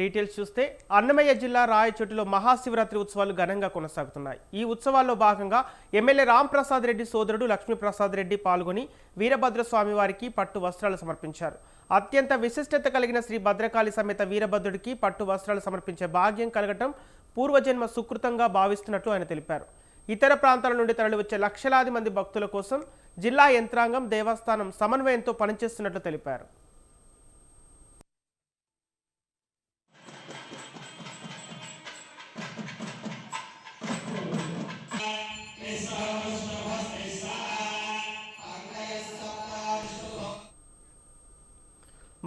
Details చూస్తే అన్నమయ్య జిల్లా రాయచోటిలో మహాశివరాత్రి ఉత్సవాలు ఘనంగా కొనసాగుతున్నాయి. ఈ ఉత్సవాల్లో భాగంగా ఎమ్మెల్యే రాంప్రసాద్ రెడ్డి సోదరుడు లక్ష్మీప్రసాద్ రెడ్డి పాల్గొని వీరభద్ర స్వామి వారికి పట్టు వస్త్రాలు సమర్పించారు. అత్యంత విశిష్టత కలిగిన శ్రీ భద్రకాళి సమేత వీరభద్రుడికి పట్టు వస్త్రాలు సమర్పించే భాగ్యం కలగటం పూర్వజన్మ సుకృతంగా భావిస్తున్నట్లు ఆయన తెలిపారు. ఇతర ప్రాంతాల నుండి తరలివచ్చే లక్షలాది మంది భక్తుల కోసం జిల్లా యంత్రాంగం దేవస్థానం సమన్వయంతో పనిచేస్తున్నట్లు తెలిపారు.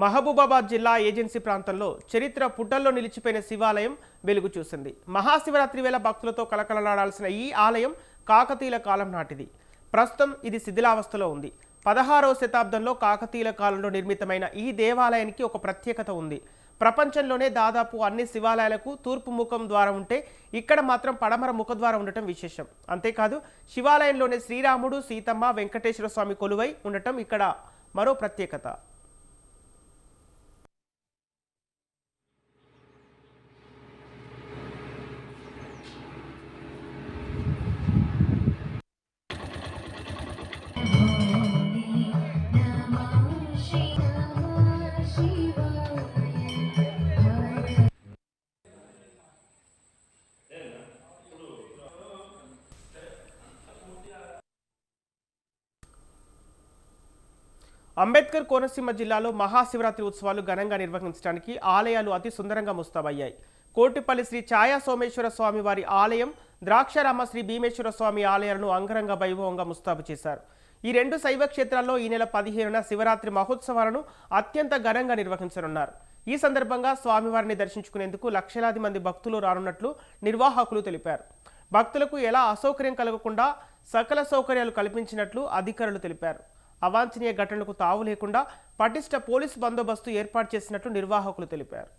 మహబూబాబాద్ జిల్లా ఏజెన్సీ ప్రాంతంలో చరిత్ర పుటల్లో నిలిచిపోయిన శివాలయం వెలుగు చూసింది. మహాశివరాత్రి వేళ భక్తులతో కలకలలాడాల్సిన ఈ ఆలయం కాకతీయుల కాలం నాటిది. ప్రస్తుతం ఇది శిథిలావస్థలో ఉంది. 16వ శతాబ్దంలో కాకతీయుల కాలంలో నిర్మితమైన ఈ దేవాలయానికి ఒక ప్రత్యేకత ఉంది. ప్రపంచంలోనే దాదాపు అన్ని శివాలయాలకు తూర్పు ముఖం ద్వారం ఉంటే ఇక్కడ మాత్రం పడమర ముఖద్వారం ఉండటం విశేషం. అంతేకాదు శివాలయంలోనే శ్రీరాముడు, సీతమ్మ, వెంకటేశ్వర స్వామి కొలువై ఉండటం ఇక్కడ మరో ప్రత్యేకత. అంబేద్కర్ కోనసీమ జిల్లాలో మహాశివరాత్రి ఉత్సవాలు ఘనంగా నిర్వహించడానికి ఆలయాలు అతి సుందరంగా ముస్తాబయ్యాయి. కోటిపల్లి శ్రీ ఛాయా సోమేశ్వర స్వామి వారి ఆలయం, ద్రాక్షారామ శ్రీ భీమేశ్వర స్వామి ఆలయాలను అంగరంగ వైభవంగా ముస్తాబు చేశారు. ఈ రెండు శైవ క్షేత్రాల్లో ఈ నెల 15న శివరాత్రి మహోత్సవాలను అత్యంత ఘనంగా నిర్వహించనున్నారు. ఈ సందర్భంగా స్వామివారిని దర్శించుకునేందుకు లక్షలాది మంది భక్తులు రానున్నట్లు నిర్వాహకులు తెలిపారు. భక్తులకు ఎలా అసౌకర్యం కలగకుండా సకల సౌకర్యాలు కల్పించినట్లు అధికారులు తెలిపారు. అవాంఛనీయ ఘటనలకు తావు లేకుండా పటిష్ట పోలీసు బందోబస్తు ఏర్పాటు చేసినట్లు నిర్వాహకులు తెలిపారు.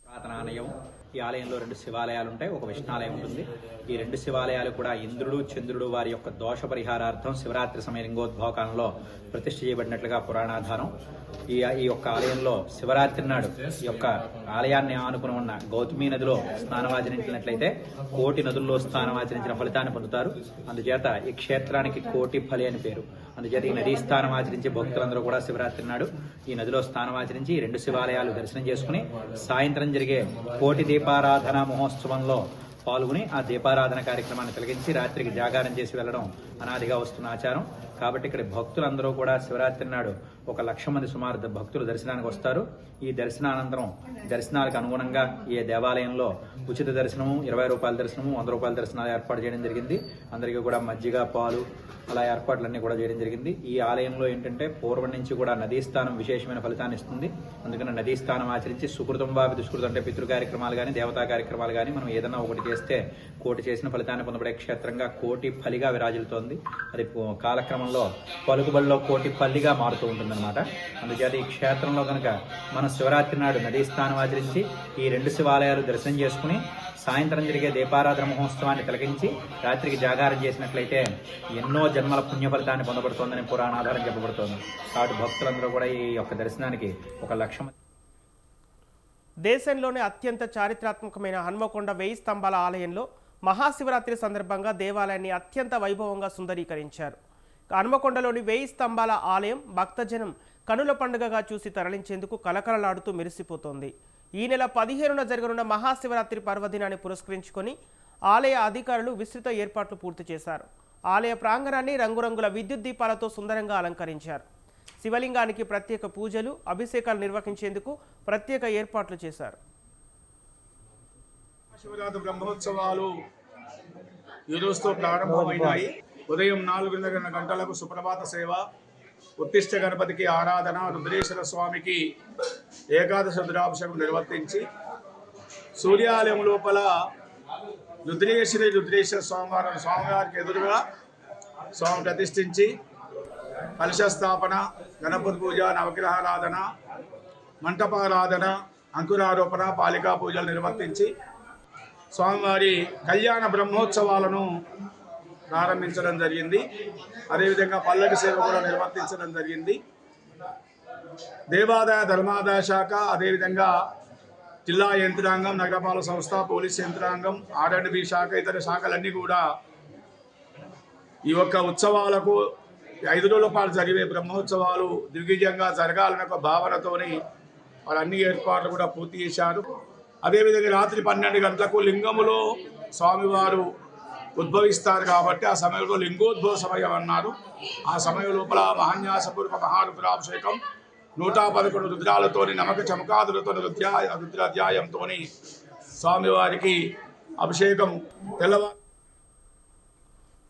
పురాతన ఆలయం. ఈ ఆలయంలో 2 శివాలయాలు ఉంటాయి, ఒక విష్ణాలయం ఉంటుంది. ఈ 2 శివాలయాలు కూడా ఇంద్రుడు, చంద్రుడు వారి యొక్క దోష పరిహారార్థం శివరాత్రి సమయ లింగోద్భవ కాలంలో ప్రతిష్ఠ చేయబడినట్లుగా పురాణాధారం. ఈ యొక్క ఆలయంలో శివరాత్రి నాడు ఈ యొక్క ఆలయాన్ని ఆనుకుని ఉన్న గౌతమి నదిలో స్నానమాచరించినట్లయితే కోటి నదుల్లో స్నానమాచరించిన ఫలితాన్ని పొందుతారు. అందుచేత ఈ క్షేత్రానికి కోటి ఫలి అని పేరు. అందుచేత ఈ నదీ స్నానం ఆచరించే భక్తులందరూ కూడా శివరాత్రి నాడు ఈ నదిలో స్నానమాచరించి ఈ 2 శివాలయాలు దర్శనం చేసుకుని సాయంత్రం జరిగే కోటి దీపారాధన మహోత్సవంలో పాల్గొని ఆ దీపారాధన కార్యక్రమాన్ని కలిగించి రాత్రికి జాగారం చేసి వెళ్లడం అనాదిగా వస్తున్న ఆచారం. కాబట్టి ఇక్కడ భక్తులందరూ కూడా శివరాత్రి నాడు 1,00,000 మంది సుమారు భక్తులు దర్శనానికి వస్తారు. ఈ దర్శనానంతరం దర్శనాలకు అనుగుణంగా ఈ దేవాలయంలో ఉచిత దర్శనము, 20 రూపాయల దర్శనము, 100 రూపాయల దర్శనాలు ఏర్పాటు చేయడం జరిగింది. అందరికీ కూడా మజ్జిగ, పాలు అలా ఏర్పాట్లన్నీ కూడా చేయడం జరిగింది. ఈ ఆలయంలో ఏంటంటే పూర్వం నుంచి కూడా నదీ స్థానం విశేషమైన ఫలితాన్ని ఇస్తుంది. అందుకని నదీ స్థానం ఆచరించి సుకృతం వాపి దుష్కృతం అంటే పితృ కార్యక్రమాలు కానీ దేవతా కార్యక్రమాలు కానీ మనం ఏదైనా ఒకటి చేస్తే కోటి చేసిన ఫలితాన్ని పొందబడే క్షేత్రంగా కోటి ఫలిగా విరాజిల్తోంది. అది కాలక్రమంలో పలుకుబడిలో కోటి పల్లిగా మారుతూ ఉంటుందన్నమాట. అందుచేత ఈ క్షేత్రంలో కనుక మనం శివరాత్రి నాడు నదీ స్థానం ఆచరించి ఈ 2 శివాలయాలు దర్శనం చేసుకుని సాయంత్రం జరిగే దీపారాధన మహోత్సవాన్ని తిలకించి రాత్రికి జాగారం చేసినట్లయితే ఎన్నో జన్మల పుణ్య ఫలితాన్ని పొందబడుతోందని పురాణాధారం చెప్పబడుతోంది. కాబట్టి భక్తులందరూ కూడా ఈ యొక్క దర్శనానికి 1,00,000 మంది. దేశంలోనే అత్యంత చారిత్రాత్మకమైన హన్మకొండ 1000 స్తంభాల ఆలయంలో మహాశివరాత్రి సందర్భంగా దేవాలయాన్ని అత్యంత వైభవంగా సుందరీకరించారు. హన్మకొండలోని 1000 స్తంభాల ఆలయం భక్తజనం కనుల పండుగగా చూసి తరలించేందుకు కలకలలాడుతూ మెరిసిపోతోంది. ఈ నెల 15న జరగనున్న మహాశివరాత్రి పర్వదినాన్ని పురస్కరించుకొని ఆలయ అధికారులు విస్తృత ఏర్పాట్లు పూర్తి చేశారు. ఆలయ ప్రాంగణాన్ని రంగురంగుల విద్యుత్ దీపాలతో సుందరంగా అలంకరించారు. శివలింగానికి ప్రత్యేక పూజలు, అభిషేకాలు నిర్వహించేందుకు ప్రత్యేక ఏర్పాట్లు చేశారు. శివరాత్రి బ్రహ్మోత్సవాలు ఈ రోజుతో ప్రారంభమైనాయి. ఉదయం 4:30 గంటలకు సుప్రభాత సేవ, ఉత్తిష్ట గణపతికి ఆరాధన, రుద్రేశ్వర స్వామికి ఏకాదశి రుద్రాభిషేకం నిర్వర్తించి సూర్యాలయం లోపల రుద్రేశ్వర స్వామివారికి ఎదురుగా స్వామి ప్రతిష్ఠించి కలశస్థాపన, గణపతి పూజ, నవగ్రహారాధన, మంటపారాధన, అంకురారోపణ, పాలికా పూజలు నిర్వర్తించి స్వామివారి కళ్యాణ బ్రహ్మోత్సవాలను ప్రారంభించడం జరిగింది. అదేవిధంగా పల్లకి సేవ కూడా నిర్వర్తించడం జరిగింది. దేవాదాయ ధర్మాదాయ శాఖ, అదేవిధంగా జిల్లా యంత్రాంగం, నగరపాలక సంస్థ, పోలీస్ యంత్రాంగం, R&B శాఖ, ఇతర శాఖలన్నీ కూడా ఈ యొక్క ఉత్సవాలకు 5 రోజుల పాటు జరిగే బ్రహ్మోత్సవాలు దిగ్విజయంగా జరగాలనే ఒక భావనతోని వాళ్ళన్ని ఏర్పాట్లు కూడా పూర్తి చేశారు. అదేవిధంగా రాత్రి 12 గంటలకు లింగములో స్వామివారు ఉద్భవిస్తారు కాబట్టి ఆ సమయంలో లింగోద్భవ సమయం అన్నారు. ఆ సమయం లోపల మహాన్యాసపూర్వక మహారుద్రాభిషేకం 111 రుద్రాలతోని నమక చమకాదులతో రుద్రాధ్యాయంతో స్వామివారికి అభిషేకం తెల్లవారు.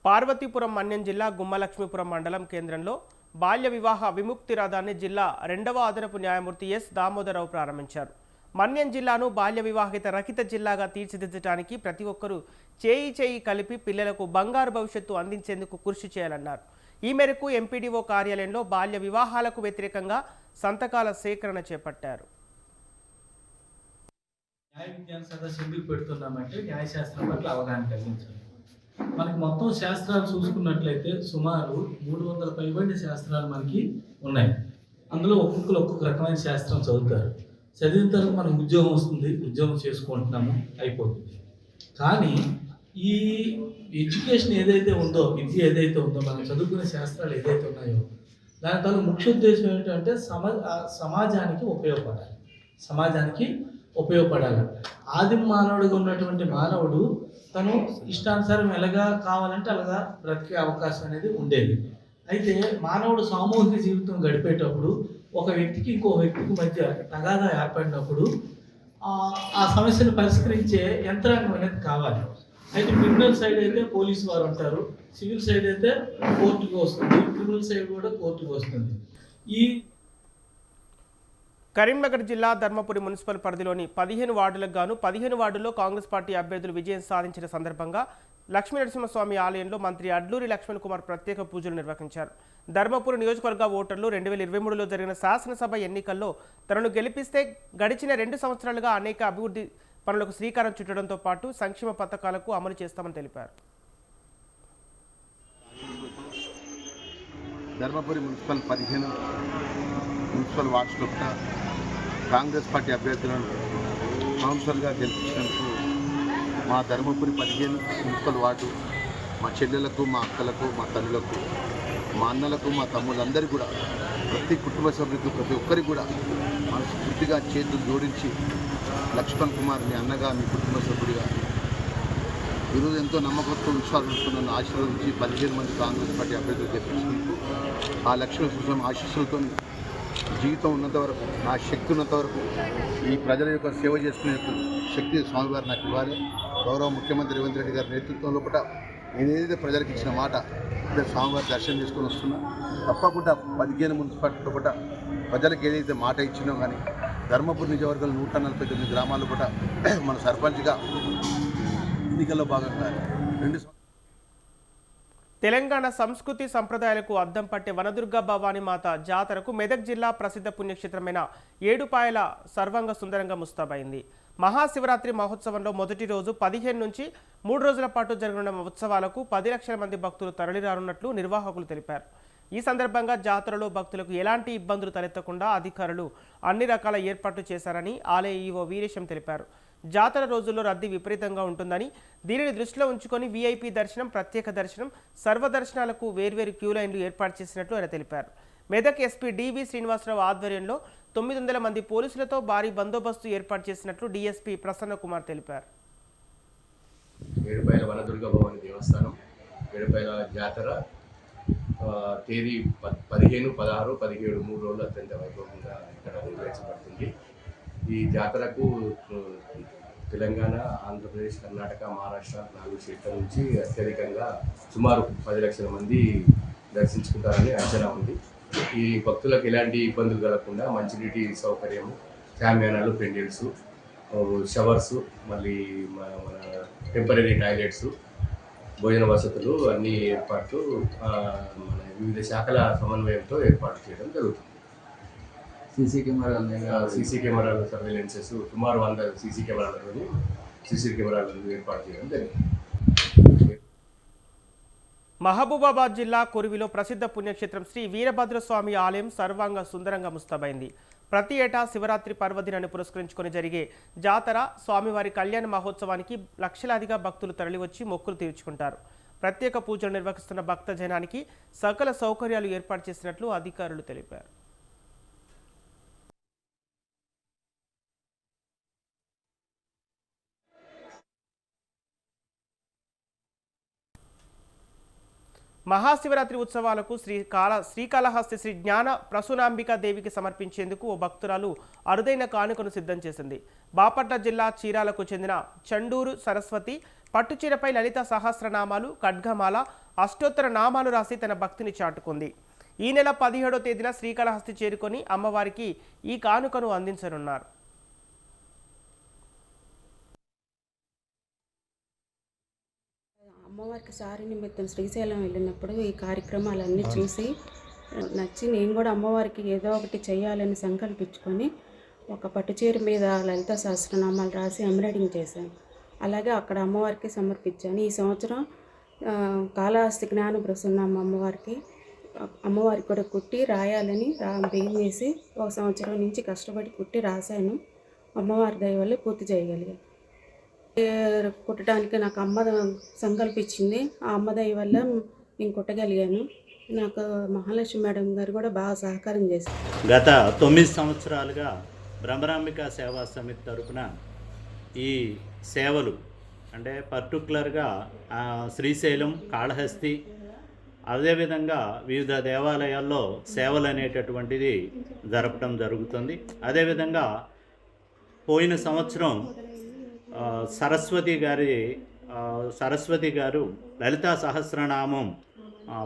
పార్వతీపురం మన్యం జిల్లా గుమ్మలక్ష్మీపురం మండలం కేంద్రంలో బాల్య వివాహ విముక్తి రథాన్ని జిల్లా 2వ అదనపు న్యాయమూర్తి ఎస్ దామోదరరావు ప్రారంభించారు. మన్యం జిల్లాను బాల్య వివాహిత రహిత జిల్లాగా తీర్చిదిద్దడానికి ప్రతి ఒక్కరూ చేయి కలిపి పిల్లలకు బంగారు భవిష్యత్తు అందించేందుకు కృషి చేయాలన్నారు. ఈ మేరకు ఎంపీడీఓ కార్యాలయంలో బాల్య వివాహాలకు వ్యతిరేకంగా సంతకాల సేకరణ చేపట్టారు. న్యాయ విజ్ఞాన సదస్సు ఎందుకు పెడుతున్నామంటే న్యాయశాస్త్రం పట్ల అవగాహన కలిగించాలి. మనకి మొత్తం శాస్త్రాలు చూసుకున్నట్లయితే సుమారు 300 పైబడిన శాస్త్రాలు మనకి ఉన్నాయి. అందులో ఒక్కొక్క రకమైన శాస్త్రం చదువుతారు. చదివిన తర్వాత మనకు ఉద్యోగం వస్తుంది, ఉద్యోగం చేసుకుంటున్నాము, అయిపోతుంది. కానీ ఈ ఎడ్యుకేషన్ ఏదైతే ఉందో, విద్య ఏదైతే ఉందో, మనం చదువుకునే శాస్త్రాలు ఏదైతే ఉన్నాయో దాని తల ముఖ్య ఉద్దేశం ఏంటంటే సమాజానికి ఉపయోగపడాలి. ఆదిమ మానవుడిగా ఉన్నటువంటి మానవుడు తను ఇష్టానుసారం ఎలాగా కావాలంటే అలాగా బ్రతికే అవకాశం అనేది ఉండేది. అయితే మానవుడు సామూహిక జీవితం గడిపేటప్పుడు ఒక వ్యక్తికి ఇంకో వ్యక్తికి మధ్య తగాదా ఏర్పడినప్పుడు ఆ సమస్యను పరిష్కరించే యంత్రాంగం అనేది కావాలి. అయితే క్రిమినల్ సైడ్ అయితే పోలీసు వారు ఉంటారు, సివిల్ సైడ్ అయితే కోర్టుకు వస్తుంది, క్రిమినల్ సైడ్ కూడా కోర్టుకు వస్తుంది. ఈ కరీంనగర్ జిల్లా ధర్మపురి మున్సిపల్ పరిధిలోని 15 వార్డులకు గాను 15 వార్డుల్లో కాంగ్రెస్ పార్టీ అభ్యర్థులు విజయం సాధించిన సందర్భంగా లక్ష్మీనరసింహస్వామి ఆలయంలో మంత్రి అడ్లూరి లక్ష్మణ్ కుమార్ ప్రత్యేక పూజలు నిర్వహించారు. ధర్మపురి నియోజకవర్గ ఓటర్లు 2023లో జరిగిన శాసనసభ ఎన్నికల్లో తనను గెలిపిస్తే గడిచిన 2 సంవత్సరాలుగా అనేక అభివృద్ధి పనులకు శ్రీకారం చుట్టడంతో పాటు సంక్షేమ పథకాలకు అమలు చేస్తామని తెలిపారు. ధర్మపురి మున్సిపల్ 15 మున్సిపల్ వార్డ్స్లో కాంగ్రెస్ పార్టీ అభ్యర్థులను కౌన్సిలర్గా గెలిపించినందుకు మా ధర్మపురి 15 మున్సిపల్ వార్డు మా చెల్లెలకు, మా అక్కలకు, మా తల్లులకు, మా అన్నలకు, మా తమ్ముళ్ళందరికీ కూడా ప్రతి కుటుంబ సభ్యులకు ప్రతి ఒక్కరికి కూడా మనస్ఫూర్తిగా చేతులు జోడించి లక్ష్మణ్ కుమార్ మీ అన్నగా, మీ కుటుంబ సభ్యుడిగా ఈరోజు ఎంతో నమ్మకంతో విశ్వాసంతో నన్ను ఆశీర్వదించి 15 మంది కాంగ్రెస్ పార్టీ అభ్యర్థులు గెలిపించినందుకు ఆ లక్ష్మణ ఆశీస్సులతో జీవితం ఉన్నంత వరకు, నా శక్తి ఉన్నంత వరకు ఈ ప్రజల యొక్క సేవ చేసుకునే శక్తి స్వామివారు నాకు ఇవ్వాలి. గౌరవ ముఖ్యమంత్రి రేవంత్ రెడ్డి గారి నేతృత్వంలో కూడా నేను ఏదైతే ప్రజలకు ఇచ్చిన మాట ఇదే స్వామివారి దర్శనం చేసుకొని వస్తున్నా. తప్పకుండా 15 మున్సిపాలిటీలో కూడా ప్రజలకు ఏదైతే మాట ఇచ్చినో కానీ ధర్మపురి నియోజకవర్గంలో 149 గ్రామాల్లో కూడా మన సర్పంచ్గా ఎన్నికల్లో భాగంగా 2 తెలంగాణ సంస్కృతి సంప్రదాయాలకు అద్దం పట్టే వనదుర్గ భవానీ మాత జాతరకు మెదక్ జిల్లా ప్రసిద్ధ పుణ్యక్షేత్రమైన ఏడుపాయల సర్వంగ సుందరంగా ముస్తాబైంది. మహాశివరాత్రి మహోత్సవంలో మొదటి రోజు 15 నుంచి 3 రోజుల పాటు జరగనున్న ఉత్సవాలకు 10 లక్షల మంది భక్తులు తరలిరానున్నట్లు నిర్వాహకులు తెలిపారు. ఈ సందర్భంగా జాతరలో భక్తులకు ఎలాంటి ఇబ్బందులు తలెత్తకుండా అధికారులు అన్ని రకాల ఏర్పాట్లు చేశారని ఆలయ ఈవో వీరేశం తెలిపారు. జాతర రోజుల్లో రద్దీ విపరీతంగా ఉంటుందని, దీనిని దృష్టిలో ఉంచుకొని వీఐపీ దర్శనం, ప్రత్యేక దర్శనం, సర్వదర్శనాలకు వేర్వేరు క్యూ లైన్లు ఏర్పాటు చేసినట్లు ఆయన తెలిపారు. మెదక్ ఎస్పీ డివి శ్రీనివాసరావు ఆధ్వర్యంలో 900 మంది పోలీసులతో భారీ బందోబస్తు ఏర్పాటు చేసినట్లు డీఎస్పీ ప్రసన్న కుమార్ తెలిపారు. ఏడుపాయల వనదుర్గ భవాని దేవస్థానం ఏడుపాయల జాతర తేదీ 15, 16, 17 3 రోజులు అత్యంత వైభవంగా ఇక్కడ నిర్వహించబడుతుంది. ఈ జాతరకు తెలంగాణ, ఆంధ్రప్రదేశ్, కర్ణాటక, మహారాష్ట్ర 4 స్టేట్ల నుంచి అత్యధికంగా సుమారు 10 లక్షల మంది దర్శించుకుంటారని అంచనా ఉంది. ఈ భక్తులకు ఎలాంటి ఇబ్బందులు కలగకుండా మంచినీటి సౌకర్యము, శామ్యానాలు, పెండెంట్స్, షవర్స్, మళ్ళీ మన టెంపరీ టాయిలెట్స్, భోజన వసతులు అన్ని ఏర్పాట్లు మన వివిధ శాఖల సమన్వయంతో ఏర్పాటు చేయడం జరుగుతుంది. సీసీ కెమెరాలు సర్వేలెన్సెస్ సుమారు 100 సీసీ కెమెరాలను ఏర్పాటు చేయడం జరిగింది. మహబూబాబాద్ జిల్లా కొరివిలో ప్రసిద్ధ పుణ్యక్షేత్రం శ్రీ వీరభద్రస్వామి ఆలయం సర్వాంగ సుందరంగా ముస్తాబైంది. ప్రతి ఏటా శివరాత్రి పర్వదినాన్ని పురస్కరించుకొని జరిగే జాతర స్వామివారి కళ్యాణ మహోత్సవానికి లక్షలాదిగా భక్తులు తరలివచ్చి మొక్కులు తీర్చుకుంటారు. ప్రత్యేక పూజలు నిర్వహిస్తున్న భక్త జనానికి సకల సౌకర్యాలు ఏర్పాటు చేసినట్లు అధికారులు తెలిపారు. మహాశివరాత్రి ఉత్సవాలకు శ్రీకాళహస్తి శ్రీ జ్ఞాన ప్రసూనాంబికా దేవికి సమర్పించేందుకు ఓ భక్తురాలు అరుదైన కానుకను సిద్ధం చేసింది. బాపట్ల జిల్లా చీరాలకు చెందిన చండూరు సరస్వతి పట్టుచీరపై లలిత సహస్రనామాలు, ఖడ్గమాల, అష్టోత్తర నామాలు రాసి తన భక్తిని చాటుకుంది. ఈ నెల 17వ తేదీన శ్రీకాళహస్తి చేరుకొని అమ్మవారికి ఈ కానుకను అందించనున్నారు. అమ్మవారికి సారి నిమిత్తం శ్రీశైలం వెళ్ళినప్పుడు ఈ కార్యక్రమాలన్నీ చూసి నచ్చి నేను కూడా అమ్మవారికి ఏదో ఒకటి చేయాలని సంకల్పించుకొని ఒక పట్టుచీర మీద లలిత సహస్రనామాలు రాసి ఎంబ్రాయిడింగ్ చేశాను. అలాగే అక్కడ అమ్మవారికి సమర్పించాను. ఈ సంవత్సరం కాళహస్తి జ్ఞాన ప్రసన్నమ్మ అమ్మవారికి కూడా కుట్టి రాయాలని బియ్యం వేసి ఒక సంవత్సరం నుంచి కష్టపడి కుట్టి రాశాను. అమ్మవారి దయ వల్ల పూర్తి చేయగలిగాను. కుట్టడానికి నాకు అమ్మ సంకల్పించింది. ఆ అమ్మ దయ వల్ల నేను కుట్టగలిగాను. నాకు మహాలక్ష్మి మేడం గారు కూడా బాగా సహకారం చేశారు. గత 9 సంవత్సరాలుగా భ్రమరాంబిక సేవా సమితి తరపున ఈ సేవలు అంటే పర్టికులర్గా శ్రీశైలం, కాళహస్తి, అదేవిధంగా వివిధ దేవాలయాల్లో సేవలు అనేటటువంటిది జరపడం జరుగుతుంది. అదేవిధంగా పోయిన సంవత్సరం సరస్వతి గారు లలితా సహస్రనామం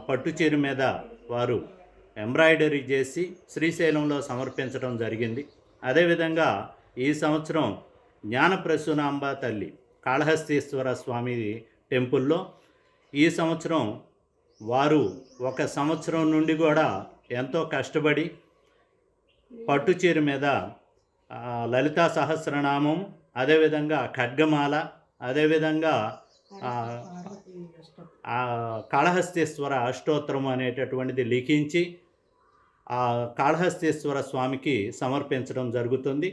పట్టుచీర మీద వారు ఎంబ్రాయిడరీ చేసి శ్రీశైలంలో సమర్పించడం జరిగింది. అదేవిధంగా ఈ సంవత్సరం జ్ఞానప్రసూనాంబ తల్లి కాళహస్తీశ్వర స్వామి టెంపుల్లో ఈ సంవత్సరం వారు 1 సంవత్సరం నుండి కూడా ఎంతో కష్టపడి పట్టుచీర మీద లలితా సహస్రనామం, అదేవిధంగా ఖడ్గమాల, అదేవిధంగా కాళహస్తీశ్వర అష్టోత్తరం అనేటటువంటిది లిఖించి ఆ కాళహస్తీశ్వర స్వామికి సమర్పించడం జరుగుతుంది.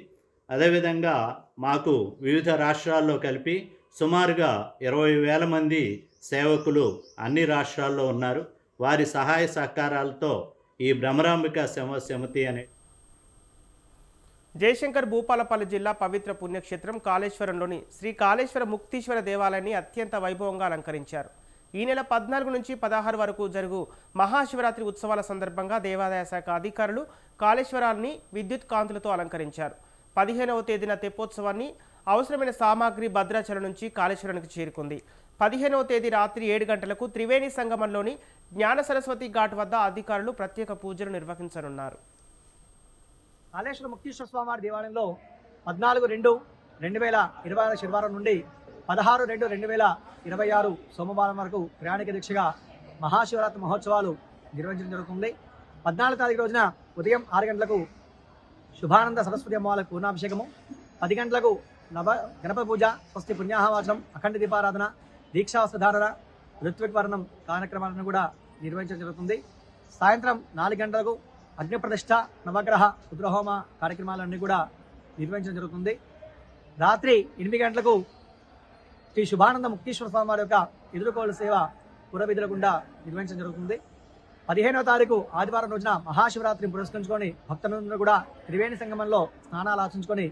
అదేవిధంగా మాకు వివిధ రాష్ట్రాల్లో కలిపి సుమారుగా 20,000 మంది సేవకులు అన్ని రాష్ట్రాల్లో ఉన్నారు. వారి సహాయ సహకారాలతో ఈ భ్రమరాంబిక సేవా సమితి అనే జయశంకర్ భూపాలపల్లి జిల్లా పవిత్ర పుణ్యక్షేత్రం కాళేశ్వరంలోని శ్రీ కాళేశ్వర ముక్తీశ్వర దేవాలయాన్ని అత్యంత వైభవంగా అలంకరించారు. ఈ నెల 14 నుంచి 16 వరకు జరుగు మహాశివరాత్రి ఉత్సవాల సందర్భంగా దేవాదాయ శాఖ అధికారులు కాళేశ్వరాన్ని విద్యుత్ కాంతులతో అలంకరించారు. 15వ తేదీన తెప్పోత్సవాన్ని అవసరమైన సామాగ్రి భద్రాచలం నుంచి కాళేశ్వరానికి చేరుకుంది. 15వ తేదీ రాత్రి 7 గంటలకు త్రివేణి సంగమంలోని జ్ఞాన సరస్వతి ఘాట్ వద్ద అధికారులు ప్రత్యేక పూజలు నిర్వహించనున్నారు. కాళేశ్వర ముక్తీశ్వర స్వామివారి దేవాలయంలో 14/2/2026 శనివారం నుండి 16/2/2026 సోమవారం వరకు ప్రయాణిక దీక్షగా మహాశివరాత్రి మహోత్సవాలు నిర్వహించడం జరుగుతుంది. 14వ తారీఖు రోజున ఉదయం 6 గంటలకు శుభానంద సరస్వతి అమ్మవారికి పూర్ణాభిషేకము, 10 గంటలకు గణపతి పూజ, స్వస్తి పుణ్యాహవాచనం, అఖండ దీపారాధన, దీక్షావస్త్రధారణ, ఋత్విక్ వర్ణం కార్యక్రమాలను కూడా నిర్వహించడం జరుగుతుంది. సాయంత్రం 4 గంటలకు అగ్నిప్రతిష్ఠ, నవగ్రహ రుద్రహోమ కార్యక్రమాలన్నీ కూడా నిర్వహించడం జరుగుతుంది. రాత్రి 8 గంటలకు శ్రీ శుభానంద ముక్తీశ్వర స్వామి వారి యొక్క ఎదురుకోలు సేవ పురవిధుల గుండా నిర్వహించడం జరుగుతుంది. 15వ తారీఖు ఆదివారం రోజున మహాశివరాత్రిని పురస్కరించుకొని భక్తులందరూ కూడా త్రివేణి సంగమంలో స్నానాలు ఆచరించుకొని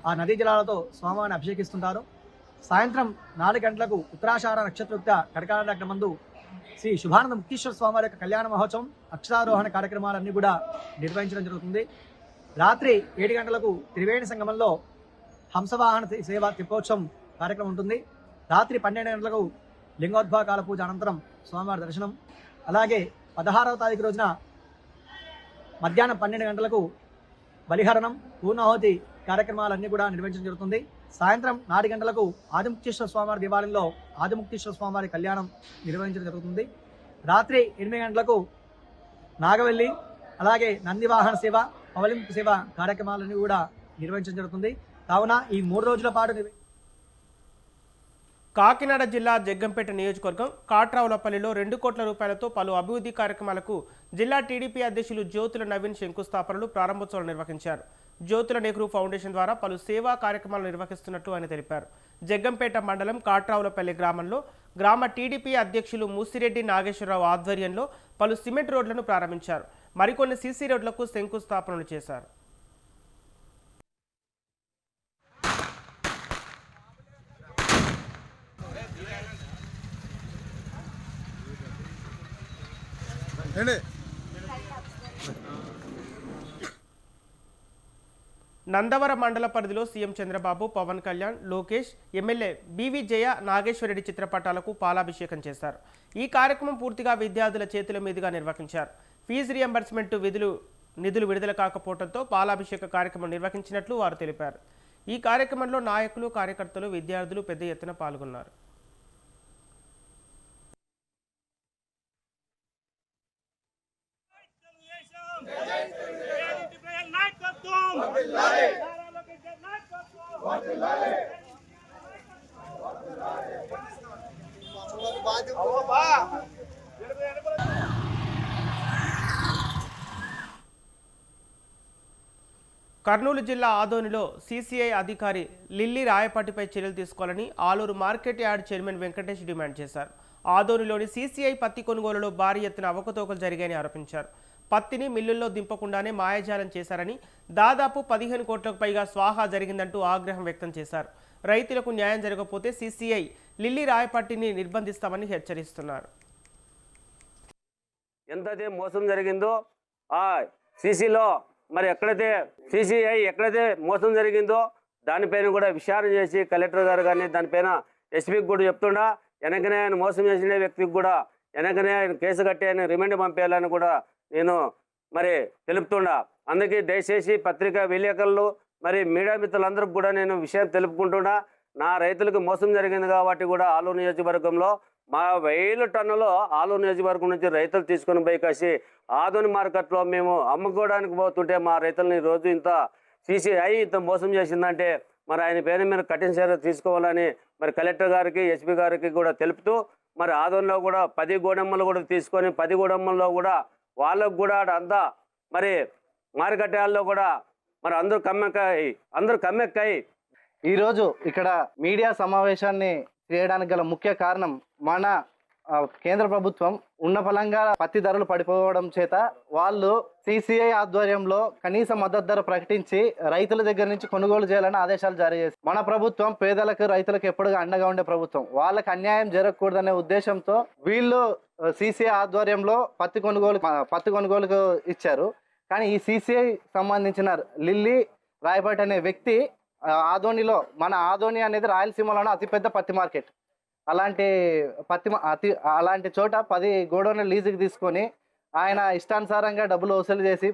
ఆ నదీ జలాలతో స్వామివారిని అభిషేకిస్తుంటారు. సాయంత్రం 4 గంటలకు ఉత్తరాషాఢ నక్షత్రయుక్త కటకాలగ్న మందు శ్రీ శుభానంద ముక్తీశ్వర స్వామి వారి యొక్క కళ్యాణ మహోత్సవం, అక్షరారోహణ కార్యక్రమాలన్నీ కూడా నిర్వహించడం జరుగుతుంది. రాత్రి 7 గంటలకు త్రివేణి సంగమంలో హంసవాహన సేవ తెప్పోత్సవం కార్యక్రమం ఉంటుంది. రాత్రి 12 గంటలకు లింగోద్భవ కాల పూజ అనంతరం స్వామివారి దర్శనం. అలాగే 16వ తారీఖు రోజున మధ్యాహ్నం 12 గంటలకు బలిహరణం, పూర్ణాహుతి కార్యక్రమాలన్నీ కూడా నిర్వహించడం జరుగుతుంది. సాయంత్రం 4 గంటలకు ఆదిముక్తేశ్వర స్వామివారి దేవాలయంలో ఆదిముక్తేశ్వర స్వామివారి కళ్యాణం నిర్వహించడం జరుగుతుంది. రాత్రి 8 గంటలకు నాగవెల్లి, అలాగే నందివాహన సేవ, పవలింపు సేవ కార్యక్రమాలన్నీ కూడా నిర్వహించడం జరుగుతుంది. కావున ఈ 3 రోజుల పాటు కాకినాడ జిల్లా జగ్గంపేట నియోజకవర్గం కాట్రావులపల్లిలో 2 కోట్ల రూపాయలతో పలు అభివృద్ధి కార్యక్రమాలకు జిల్లా టీడీపీ అధ్యక్షులు జ్యోతుల నవీన్ శంకుస్థాపనలు ప్రారంభోత్సవాలు నిర్వహించారు. జ్యోతుల నెహ్రూ ఫౌండేషన్ ద్వారా పలు సేవా కార్యక్రమాలు నిర్వహిస్తున్నట్లు ఆయన తెలిపారు. జగ్గంపేట మండలం కాట్రావులపల్లి గ్రామంలో గ్రామ టీడీపీ అధ్యక్షులు మూసిరెడ్డి నాగేశ్వరరావు ఆధ్వర్యంలో పలు సిమెంట్ రోడ్లను ప్రారంభించారు. మరికొన్ని సీసీ రోడ్లకు శంకుస్థాపనలు చేశారు. నందవరం మండల పరిధిలో CM Chandrababu, Pawan Kalyan, Lokesh, MLA BV Jaya, Nageswara Reddy చిత్రపటాలకు పాలాభిషేకం చేశారు. ఈ కార్యక్రమం పూర్తిగా విద్యార్థుల చేతుల మీదుగా నిర్వహించారు. ఫీజు రియంబర్స్మెంట్ నిధులు విడుదల కాకపోవడంతో పాలాభిషేక కార్యక్రమం నిర్వహించినట్లు వారు తెలిపారు. ఈ కార్యక్రమంలో నాయకులు, కార్యకర్తలు, విద్యార్థులు పెద్ద ఎత్తున పాల్గొన్నారు. కర్నూలు జిల్లా ఆదోనిలో సీసీఐ అధికారి లిల్లీ రాయపాటిపై చర్యలు తీసుకోవాలని Aluru market yard chairman Venkatesh demand చేశారు. ఆదోనిలోని సీసీఐ పత్తి కొనుగోలులో భారీ ఎత్తున అవకతవకలు జరిగాయని ఆరోపించారు. పత్తిని మిల్లుల్లో దింపకుండానే మాయాజాలం చేశారని, దాదాపు 15 కోట్లకు పైగా స్వాహా జరిగిందంటూ ఆగ్రహం వ్యక్తం చేశారు. రైతులకు న్యాయం జరగకపోతే సీసీఐ లిల్లీ రాయపాటిని నిర్బంధిస్తామని హెచ్చరిస్తున్నారు. ఎంతైతే మోసం జరిగిందో ఆ సీసీలో మరి ఎక్కడైతే మోసం జరిగిందో దానిపైన కూడా విచారణ చేసి కలెక్టర్ గారు కానీ దానిపైన ఎస్పీకి కూడా చెప్తుండా వెనకనే ఆయన మోసం చేసిన వ్యక్తికి కూడా వెనకనే ఆయన కేసు కట్టి ఆయన రిమాండ్ పంపేయాలని కూడా నేను మరి తెలుపుతుండా. అందుకే దయచేసి పత్రికా విలేకరులు మరి మీడియా మిత్రులందరికీ కూడా నేను విషయం తెలుపుకుంటున్నా. నా రైతులకు మోసం జరిగింది కాబట్టి కూడా ఆలూరు నియోజకవర్గంలో మా 1000 టన్నులు ఆలూరు నియోజకవర్గం నుంచి రైతులు తీసుకొని పోయి కాసి ఆదోని మార్కెట్లో మేము అమ్ముకోవడానికి పోతుంటే మా రైతులని రోజు ఇంత సీసీఐ ఇంత మోసం చేసిందంటే మరి ఆయన పేరు మీద కఠిన చర్య తీసుకోవాలని మరి కలెక్టర్ గారికి, ఎస్పీ గారికి కూడా తెలుపుతూ మరి ఆదోనిలో కూడా 10 గోడమ్మలు కూడా తీసుకొని 10 గోడమ్మల్లో కూడా వాళ్ళకు కూడా అంతా మరి మార్కెట్ యార్డ్లో కూడా మరి అందరూ కమ్మెక్కాయి ఈరోజు ఇక్కడ మీడియా సమావేశాన్ని చేయడానికి గల ముఖ్య కారణం మన కేంద్ర ప్రభుత్వం ఉన్న ఫలంగా పత్తి ధరలు పడిపోవడం చేత వాళ్ళు సీసీఐ ఆధ్వర్యంలో కనీస మద్దతు ధర ప్రకటించి రైతుల దగ్గర నుంచి కొనుగోలు చేయాలని ఆదేశాలు జారీ చేసి మన ప్రభుత్వం పేదలకు, రైతులకు ఎప్పుడుగా అండగా ఉండే ప్రభుత్వం. వాళ్ళకి అన్యాయం జరగకూడదనే ఉద్దేశంతో వీళ్ళు సీసీఐ ఆధ్వర్యంలో పత్తి కొనుగోలుకు ఇచ్చారు. కానీ ఈ సీసీఐ సంబంధించిన లిల్లీ రాయపాటి అనే వ్యక్తి ఆదోనిలో, మన ఆదోని అనేది రాయలసీమలోనే అతిపెద్ద పత్తి మార్కెట్. అలాంటి చోట 10 గోడౌన్లు లీజుకి తీసుకొని ఆయన ఇష్టానుసారంగా డబ్బులు వసూలు చేసి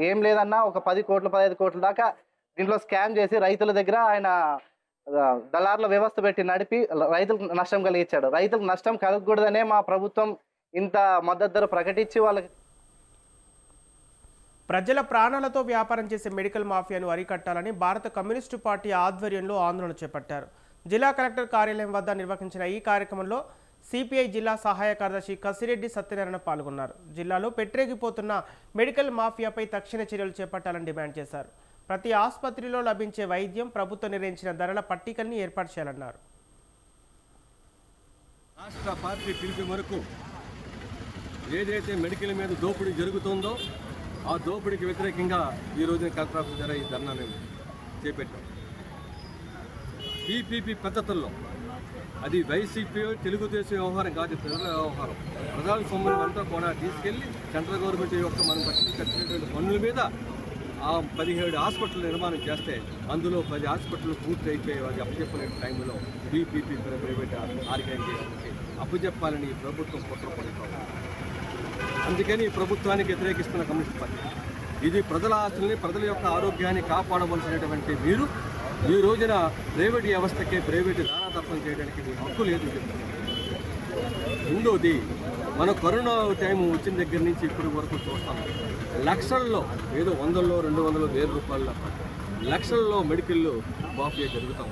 ఏం లేదన్నా ఒక 10 కోట్లు 15 కోట్ల దాకా దీంట్లో స్కామ్ చేసి రైతుల దగ్గర ఆయన దళారుల వ్యవస్థ పెట్టి నడిపి రైతులకు నష్టం కలిగించాడు. రైతులకు నష్టం కలగకూడదనే మా ప్రభుత్వం ఇంత మద్దతు ధర ప్రకటించి వాళ్ళకి ప్రజల ప్రాణాలతో వ్యాపారం చేసే మెడికల్ మాఫియాను అరికట్టాలని భారత కమ్యూనిస్టు పార్టీ ఆధ్వర్యంలో ఆందోళన చేపట్టారు. జిల్లా కలెక్టర్ కార్యాలయం వద్ద నిర్వహించిన ఈ కార్యక్రమంలో సిపిఐ జిల్లా సహాయ కార్యదర్శి కసిరెడ్డి సత్యనారాయణ పాల్గొన్నారు. జిల్లాలో పెట్టరేగిపోతున్న మెడికల్ మాఫియాపై తక్షణ చర్యలు చేపట్టాలని డిమాండ్ చేశారు. ప్రతి ఆసుపత్రిలో లభించే వైద్యం ప్రభుత్వం నిర్ణయించిన ధరల పట్టికల్ని ఏర్పాటు చేయాలన్నారు. రాష్ట్ర పార్టీ పిలుపు మేరకు ఏదైతే మెడికల్ మీద దోపిడీ జరుగుతుందో ఆ దోపిడీకి వ్యతిరేకంగా ఈ రోజున కలెక్టర్ ఆఫీస్ దగ్గర ఈ ధర్నా మేము చేపట్టాం. పీపీపీ పద్ధతుల్లో అది వైసీపీ తెలుగుదేశం వ్యవహారం కాదు, ప్రజల వ్యవహారం. ప్రజల సొమ్ములు అంతా కూడా తీసుకెళ్లి సెంట్రల్ గవర్నమెంట్ యొక్క మనం కట్టినటువంటి పన్నుల మీద ఆ 17 హాస్పిటల్ నిర్మాణం చేస్తే అందులో 10 హాస్పిటల్ పూర్తి అయిపోయి అది అప్పచెప్పలేని టైంలో పీపీపీ ప్రైవేట్ ఆర్గనైజేషన్కి అప్పచెప్పాలని ప్రభుత్వం కుట్ర పడుతుంది. అందుకని ప్రభుత్వానికి వ్యతిరేకిస్తున్న కమ్యూనిస్ట్ పార్టీ ఇది ప్రజల ఆస్తుల్ని, ప్రజల యొక్క ఆరోగ్యాన్ని కాపాడవలసినటువంటి మీరు ఈ రోజున ప్రైవేట్ వ్యవస్థకే ప్రైవేటు దారాదత్తం చేయడానికి మీ హక్కు లేదు. రెండోది, మన కరోనా టైం వచ్చిన దగ్గర నుంచి ఇప్పటి వరకు చూస్తాం లక్షల్లో, ఏదో 100లో 200లో 1000 రూపాయల లక్షల్లో మెడికల్లో మాఫియా జరుగుతాం.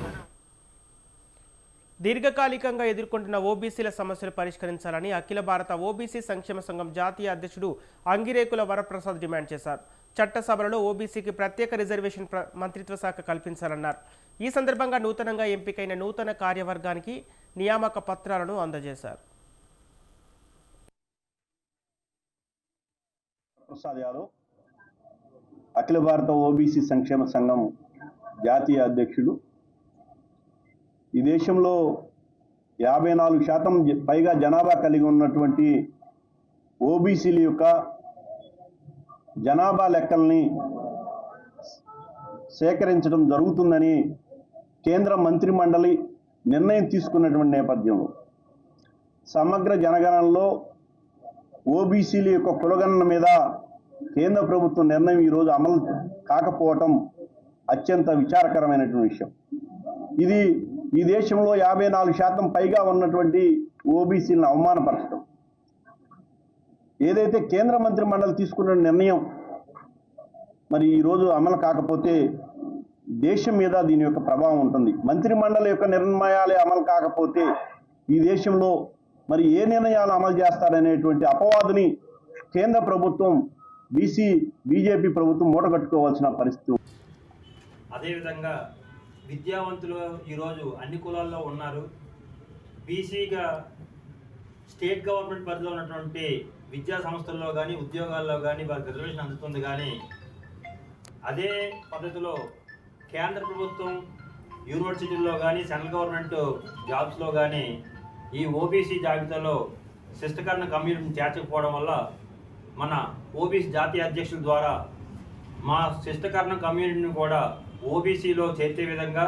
దీర్ఘకాలికంగా ఎదుర్కొంటున్న ఓబీసీల సమస్యలు పరిష్కరించాలని అఖిల భారత ఓబీసీ సంక్షేమ సంఘం జాతీయ అధ్యక్షుడు అంగిరేకుల వరప్రసాద్ డిమాండ్ చేశారు. చట్టసభలలో ఓబీసీకి ప్రత్యేక రిజర్వేషన్ మంత్రిత్వ శాఖ కల్పించాలన్నారు. ఈ సందర్భంగా నూతనంగా ఎంపికైన నూతన కార్యవర్గానికి నియామక పత్రాలను అందజేశారు. ప్రసాద్ యాదవ్, అఖిల భారత ఓబీసీ సంక్షేమ సంఘం జాతీయ అధ్యక్షుడు. ఈ దేశంలో 54% పైగా జనాభా కలిగి ఉన్నటువంటి ఓబీసీల యొక్క జనాభా లెక్కల్ని సేకరించడం జరుగుతుందని కేంద్ర మంత్రిమండలి నిర్ణయం తీసుకున్నటువంటి నేపథ్యంలో సమగ్ర జనగణనలో ఓబీసీల యొక్క కులగణన మీద కేంద్ర ప్రభుత్వం నిర్ణయం ఈరోజు అమలు కాకపోవటం అత్యంత విచారకరమైనటువంటి విషయం. ఇది ఈ దేశంలో 54% పైగా ఉన్నటువంటి ఓబీసీలను అవమానపరచడం. ఏదైతే కేంద్ర మంత్రి మండలి తీసుకున్న నిర్ణయం మరి ఈరోజు అమలు కాకపోతే దేశం మీద దీని యొక్క ప్రభావం ఉంటుంది. మంత్రి మండలి యొక్క నిర్ణయాలే అమలు కాకపోతే ఈ దేశంలో మరి ఏ నిర్ణయాలు అమలు చేస్తారనేటువంటి అపవాదుని కేంద్ర ప్రభుత్వం బీజేపీ ప్రభుత్వం మూటగట్టుకోవాల్సిన పరిస్థితి. అదేవిధంగా విద్యావంతులు ఈరోజు అన్ని కులాల్లో ఉన్నారు. బీసీగా స్టేట్ గవర్నమెంట్ పరిధిలో ఉన్నటువంటి విద్యా సంస్థల్లో కానీ ఉద్యోగాల్లో కానీ వారికి రిజర్వేషన్ అందుతుంది. కానీ అదే పద్ధతిలో కేంద్ర ప్రభుత్వం యూనివర్సిటీల్లో కానీ సెంట్రల్ గవర్నమెంట్ జాబ్స్లో కానీ ఈ ఓబీసీ జాబితాలో శిష్టకరణ కమ్యూనిటీని చేర్చకపోవడం వల్ల మన ఓబీసీ జాతీయ అధ్యక్షుల ద్వారా మా శిష్టకరణ కమ్యూనిటీని కూడా ఓబీసీలో చేర్చే విధంగా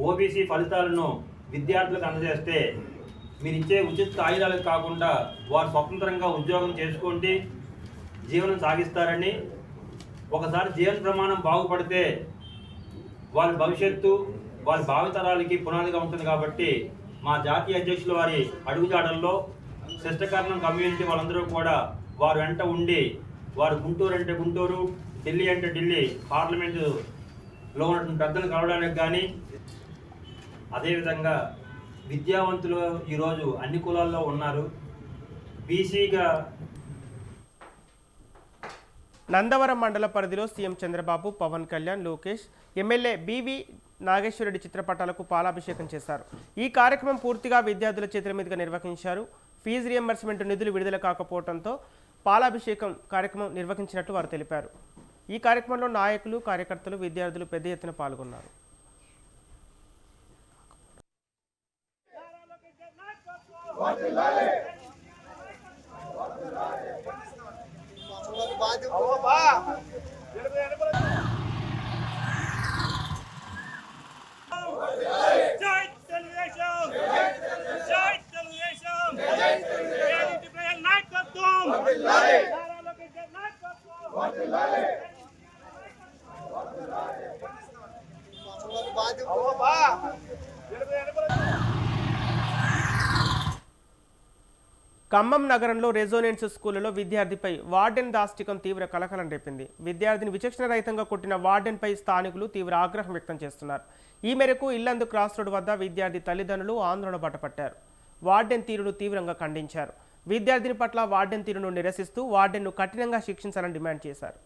ఓబీసీ ఫలితాలను విద్యార్థులకు అందజేస్తే మీరు ఇచ్చే ఉచిత కాగితాలకు కాకుండా వారు స్వతంత్రంగా ఉద్యోగం చేసుకుంటే జీవనం సాగిస్తారని, ఒకసారి జీవన ప్రమాణం బాగుపడితే వారి భవిష్యత్తు వారి భావితరాలకి పునాదిగా ఉంటుంది. కాబట్టి మా జాతీయ అధ్యక్షుల వారి అడుగుజాడల్లో శిష్టకరణం కమ్యూనిటీ వాళ్ళందరూ కూడా వారు వెంట ఉండి వారు గుంటూరు అంటే గుంటూరు, ఢిల్లీ అంటే ఢిల్లీ పార్లమెంటులో ఉన్నటువంటి పెద్దలు కలవడానికి కానీ, అదేవిధంగా విద్యావంతులు ఈరోజు అన్ని కులాల్లో ఉన్నారు. బీసీగా నందవరం మండల పరిధిలో CM Chandrababu, Pawan Kalyan, Lokesh, MLA BV Nageswara Reddy చిత్రపటాలకు పాలాభిషేకం చేశారు. ఈ కార్యక్రమం పూర్తిగా విద్యార్థుల చేతుల మీదుగా నిర్వహించారు. ఫీజు రియంబర్స్మెంట్ నిధులు విడుదల కాకపోవడంతో పాలాభిషేకం కార్యక్రమం నిర్వహించినట్టు వారు తెలిపారు. ఈ కార్యక్రమంలో నాయకులు, కార్యకర్తలు, విద్యార్థులు పెద్ద ఎత్తున పాల్గొన్నారు. ఖమ్మం నగరంలో రెజోనెన్స్ స్కూలులో విద్యార్థిపై వార్డెన్ దాష్టికం తీవ్ర కలకలం రేపింది. విద్యార్థిని విచక్షణ రహితంగా కొట్టిన వార్డెన్పై స్థానికులు తీవ్ర ఆగ్రహం వ్యక్తం చేస్తున్నారు. ఈ మేరకు ఇల్లందు క్రాస్ రోడ్ వద్ద విద్యార్థి తల్లిదండ్రులు ఆందోళన బాటపట్టారు. వార్డెన్ తీరును తీవ్రంగా ఖండించారు. విద్యార్థిని పట్ల వార్డెన్ తీరును నిరసిస్తూ వార్డెన్ను కఠినంగా శిక్షించాలని డిమాండ్ చేశారు.